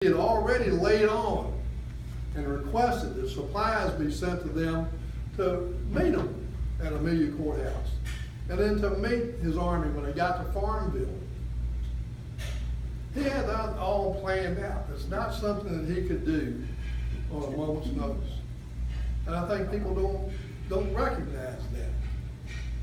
He had already laid on and requested that supplies be sent to them to meet him at Amelia Courthouse, and then to meet his army when they got to Farmville. He had that all planned out. It's not something that he could do on a moment's notice. And I think people don't recognize that.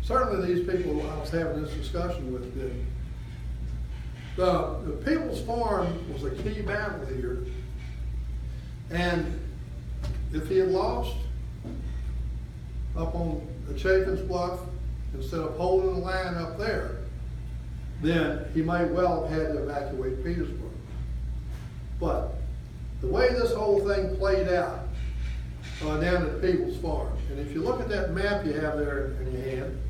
Certainly these people I was having this discussion with didn't. The Peebles Farm was a key battle here, and if he had lost up on the Chapin's Bluff instead of holding the line up there, then he might well have had to evacuate Petersburg. But the way this whole thing played out down at Peebles Farm, and if you look at that map you have there in your hand,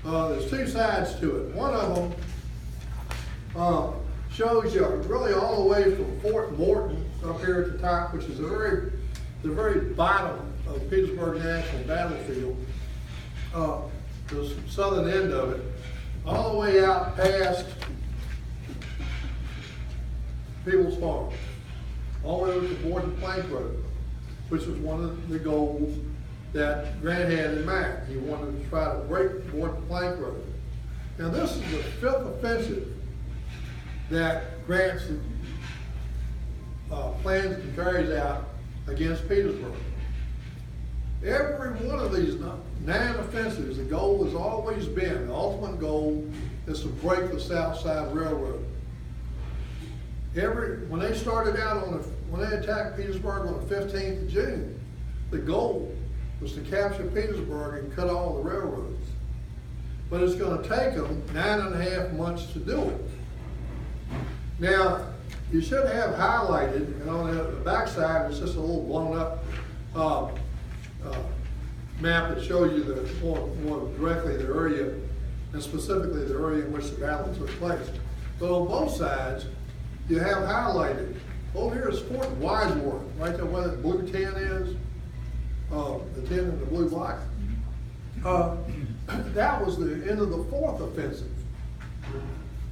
there's two sides to it. One of them shows you really all the way from Fort Morton up here at the top, which is the very bottom of Petersburg National Battlefield, the southern end of it, all the way out past Peebles Farm, all the way to the Borden Plank Road, which was one of the goals that Grant had in mind. He wanted to try to break Borden Plank Road. Now this is the fifth offensive that Grant plans and carries out against Petersburg. Every one of these 9 offensives, the goal has always been, the ultimate goal is to break the South Side Railroad. When they started out when they attacked Petersburg on the 15th of June, the goal was to capture Petersburg and cut all the railroads. But it's going to take them 9.5 months to do it. Now, you should have highlighted, and on the backside, it's just a little blown up map that shows you more directly the area, and specifically the area in which the battle took place. But on both sides, you have highlighted, over here is Fort Wadsworth, right there where that blue 10 is, the 10 in the blue block. That was the end of the 4th offensive,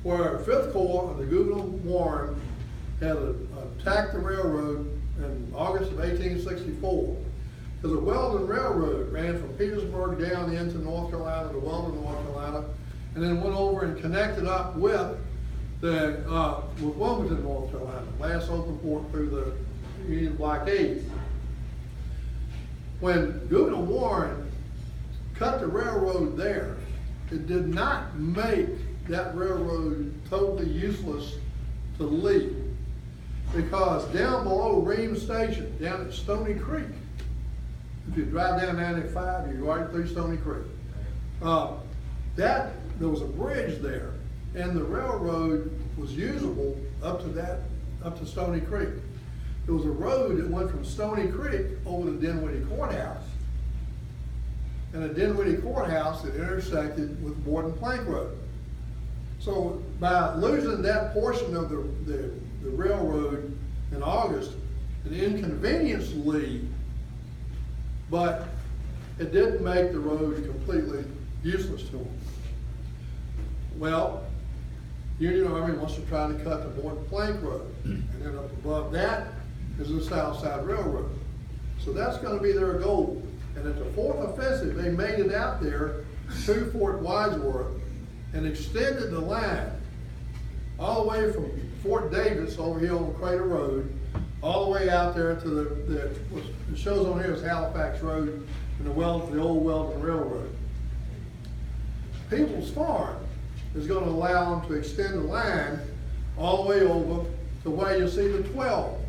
where 5th Corps and the Gouverneur Warren had attacked the railroad in August of 1864. Because the Weldon Railroad ran from Petersburg down into North Carolina to Weldon, North Carolina, and then went over and connected up with Wilmington, North Carolina, last open port through the Union blockade. When Gouverneur Warren cut the railroad there, it did not make that railroad totally useless to Lee, because down below Ream Station, down at Stony Creek, if you drive down 95, you go right through Stony Creek. There was a bridge there, and the railroad was usable up to Stony Creek. There was a road that went from Stony Creek over to Dinwiddie Courthouse, and at Dinwiddie Courthouse it intersected with Borden Plank Road. So by losing that portion of the railroad in August, it inconvenienced Lee, but it didn't make the road completely useless to him. Well, Union Army wants to try to cut the Borden Plank Road, and then up above that is the South Side Railroad. So that's going to be their goal. And at the 4th offensive, they made it out there to Fort Wadsworth and extended the line all the way from Fort Davis over here on Crater Road, all the way out there to the shows on here is Halifax Road and the old Weldon Railroad. Peebles Farm is going to allow them to extend the line all the way over to where you see the 12.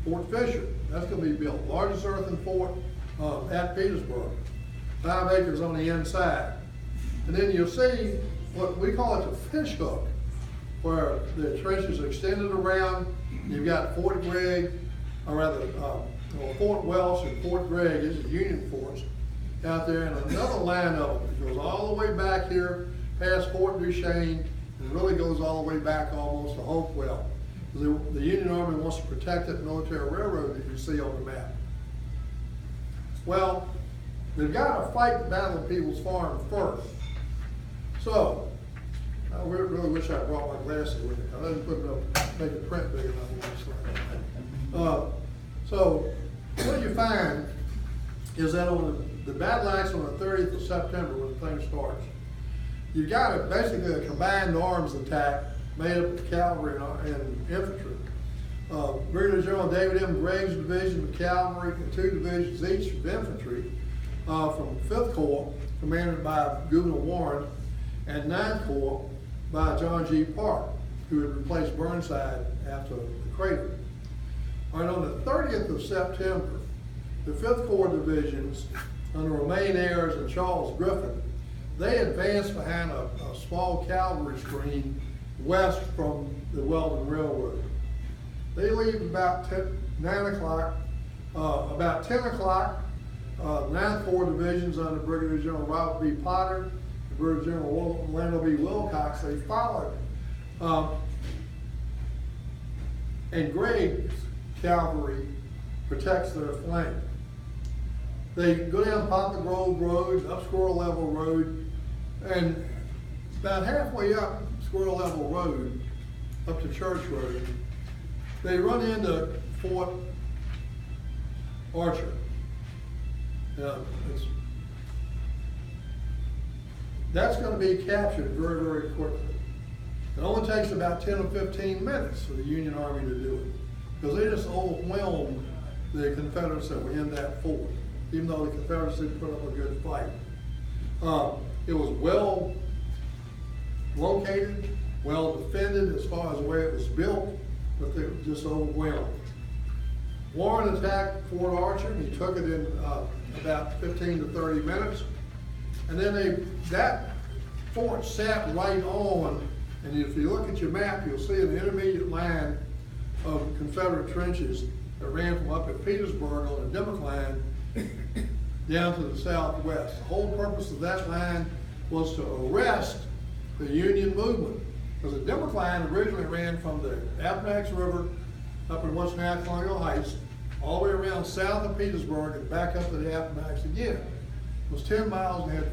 Fort Fisher, that's going to be built. Largest earthen fort at Petersburg. 5 acres on the inside. And then you'll see what we call it the fish hook, where the trenches are extended around. You've got Fort Gregg, or rather Fort Welsh and Fort Gregg is the Union forts out there, and another line of them. It goes all the way back here past Fort Duchesne and really goes all the way back almost to Hopewell. The Union Army wants to protect that military railroad that you see on the map. Well, they've got to fight the Battle of Peebles Farm first. So, I really wish I brought my glasses with me. I didn't put it up, make it print big enough on this slide. So what you find is that on the battle axe on the 30th of September, when the thing starts, you got basically a combined arms attack made up of cavalry and infantry. Brigadier General David M. Gregg's division of cavalry and 2 divisions each of infantry from 5th Corps, commanded by Gouverneur Warren, and 9th Corps by John G. Park, who had replaced Burnside after the crater. All right, on the 30th of September, the 5th Corps divisions under Romaine Ayres and Charles Griffin, they advanced behind a small cavalry screen west from the Weldon Railroad. They leave about 9 o'clock. About 10 o'clock, 9th Corps divisions under Brigadier General Robert B. Potter and Brigadier General Orlando B. Wilcox, they followed. And Gregg's cavalry protects their flank. They go down Poplar Grove Road, up Squirrel Level Road, and about halfway up Squirrel Level Road, up to Church Road, they run into Fort Archer. That's going to be captured very, very quickly. It only takes about 10 or 15 minutes for the Union Army to do it, because they just overwhelmed the Confederates that were in that fort, even though the Confederates didn't put up a good fight. It was well located, well defended as far as the way it was built, but they were just overwhelmed. Warren attacked Fort Archer, and he took it in about 15 to 30 minutes. And then that fort sat right on, and if you look at your map, you'll see an intermediate line of Confederate trenches that ran from up at Petersburg on the Dimmock line down to the southwest. The whole purpose of that line was to arrest the Union movement, because the Dimmock line originally ran from the Appomattox River up in what's now Colonial Heights, all the way around south of Petersburg and back up to the Appomattox again. It was 10 miles and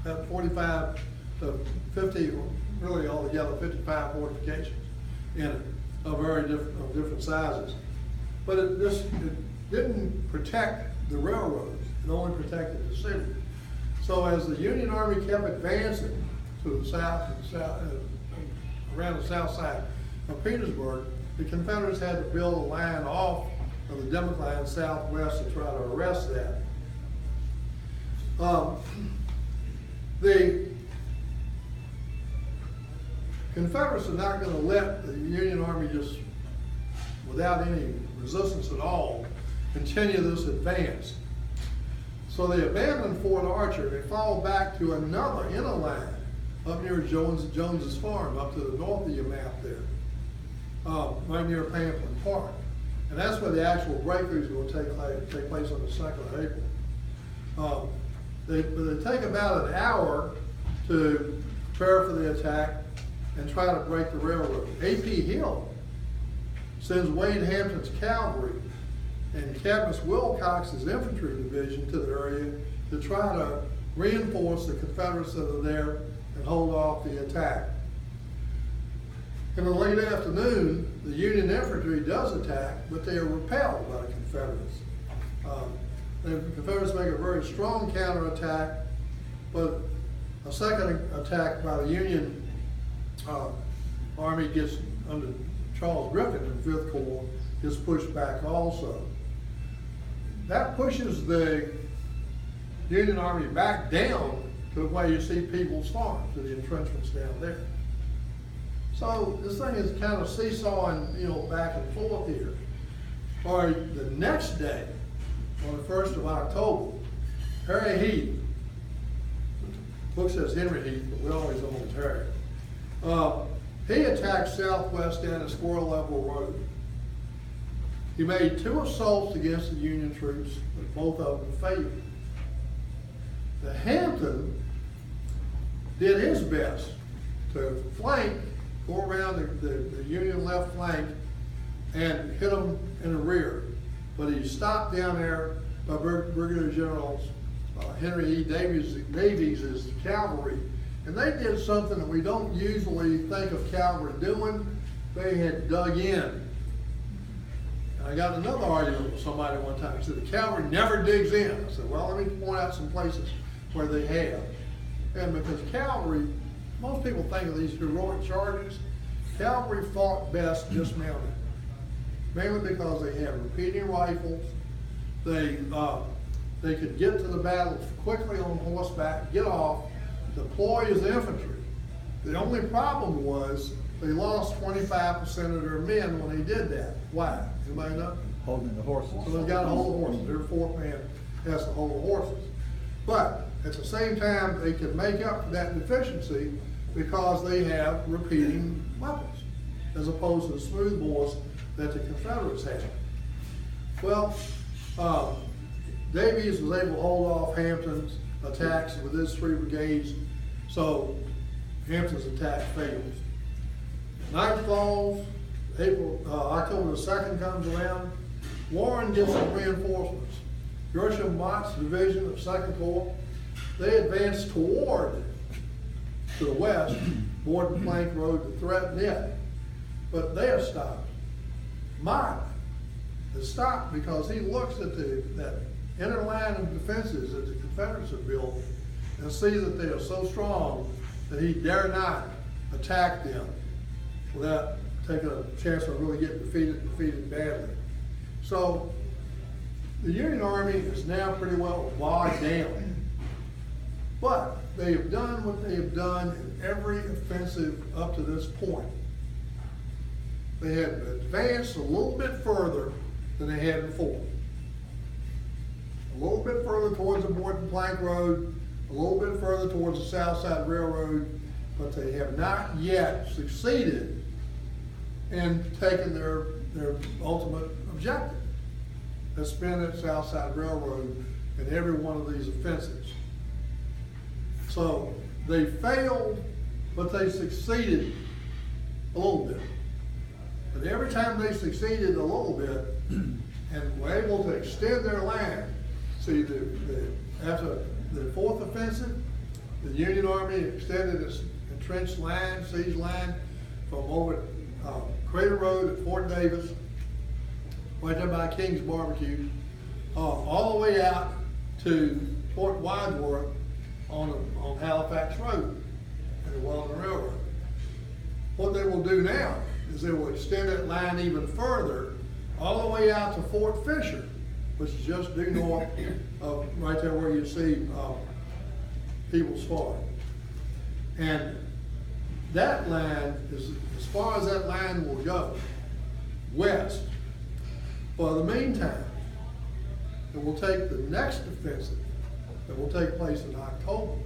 had 45 to 50, really altogether 55 fortifications in it, of different sizes. But it didn't protect the railroads, it only protected the city. So as the Union Army kept advancing to the south, around the south side of Petersburg, the Confederates had to build a line off of the Dimmock line southwest to try to arrest that. The Confederates are not going to let the Union Army just, without any resistance at all, continue this advance. So they abandoned Fort Archer. They fall back to another inner line up near Jones's Farm, up to the north of your map there, right near Pamplin Park. And that's where the actual breakthroughs will take place on the 2nd of April. They take about an hour to prepare for the attack and try to break the railroad. A.P. Hill sends Wade Hampton's cavalry and Cadmus Wilcox's infantry division to the area to try to reinforce the Confederates that are there and hold off the attack. In the late afternoon, the Union infantry does attack, but they are repelled by the Confederates. The Confederates make a very strong counterattack, but a second attack by the Union Army gets under Charles Griffin in 5th Corps, gets pushed back also. That pushes the Union Army back down to the way you see Peebles Farm, to the entrenchments down there. So this thing is kind of seesawing, back and forth here. Or the next day, on the 1st of October, Harry Heath, the book says Henry Heath, but we always know him as Harry. He attacked southwest down the Squirrel Level Road. He made 2 assaults against the Union troops, but both of them failed. The Hampton did his best to flank, go around the Union left flank and hit them in the rear. But he stopped down there by Brigadier General Henry E. Davies' cavalry And they did something that we don't usually think of cavalry doing. They had dug in. And I got another argument with somebody one time. He said, the cavalry never digs in. I said, well, let me point out some places where they have. And because cavalry, most people think of these heroic charges, cavalry fought best dismounted. Mainly because they have repeating rifles. They could get to the battle quickly on horseback, get off, deploy as infantry. The only problem was they lost 25% of their men when they did that. Why? Anybody know? Holding the horses. So they've got to hold the horses. Their fourth man has to hold the horses. But at the same time, they can make up for that deficiency because they have repeating weapons, as opposed to the smooth bores that the Confederates had. Well, Davies was able to hold off Hampton's attacks with his 3 brigades, so Hampton's attack fails. Night falls, October the 2nd comes around. Warren gets some reinforcements. Gresham Mott's division of 2nd Corps, they advance toward, to the west, Borden Plank Road to threaten it, but they are stopped. Mott is stopped because he looks at that inner line of defenses that the Confederates have built and sees that they are so strong that he dare not attack them without taking a chance of really getting defeated badly. So the Union Army is now pretty well bogged down. But they have done what they have done in every offensive up to this point. They have advanced a little bit further than they had before. A little bit further towards the Borden Plank Road, a little bit further towards the South Side Railroad, but they have not yet succeeded in taking their ultimate objective. That's been at South Side Railroad in every one of these offensives. So they failed, but they succeeded a little bit. But every time they succeeded a little bit and were able to extend their line, see, after the 4th offensive, the Union Army extended its entrenched line, siege line, from over Crater Road at Fort Davis, right there by King's Barbecue, all the way out to Fort Wadsworth on Halifax Road and the Wellington Railroad. What they will do now is they will extend that line even further, all the way out to Fort Fisher, which is just due north of right there where you see Peebles Farm. And that line is, as far as that line will go, west. For the meantime, it will take the next offensive that will take place in October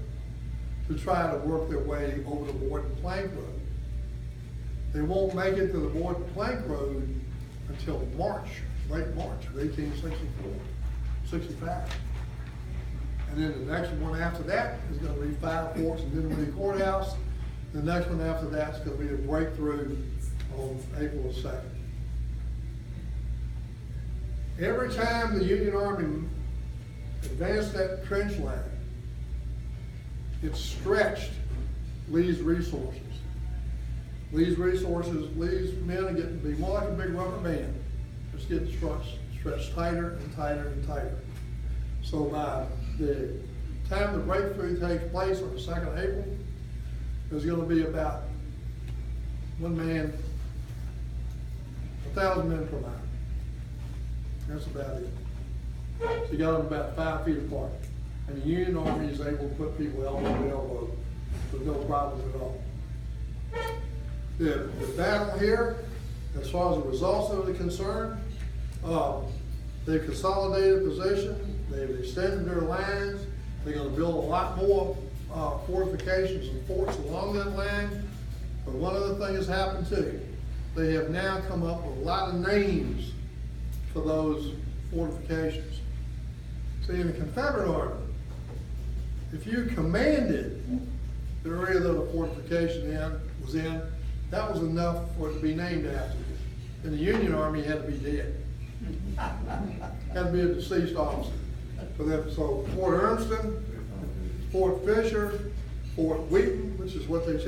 to try to work their way over the Borden Plank Road. They won't make it to the Borden Plank Road until March, late March of 1864, 65. And then the next one after that is going to be Five Forks and Dinwiddie Courthouse. The next one after that is going to be a breakthrough on April 2nd. Every time the Union Army advanced that trench line, it stretched Lee's resources. Lee's men are getting to be more like a big rubber band. It's getting stretched tighter and tighter and tighter. So by the time the breakthrough takes place on the 2nd of April, there's going to be about 1,000 men per mile. That's about it. So you got them about 5 feet apart. And the Union Army is able to put people elbow to elbow with no problems at all. The battle here, as far as the results of it are concerned, they've consolidated position, they've extended their lines, they're going to build a lot more fortifications and forts along that line. But one other thing has happened too. They have now come up with a lot of names for those fortifications. See, in the Confederate Army, if you commanded the area that the fortification was in, that was enough for it to be named after you. In the Union Army, you had to be dead. Had to be a deceased officer. So Fort Ernston, Fort Fisher, Fort Wheaton, which is what they changed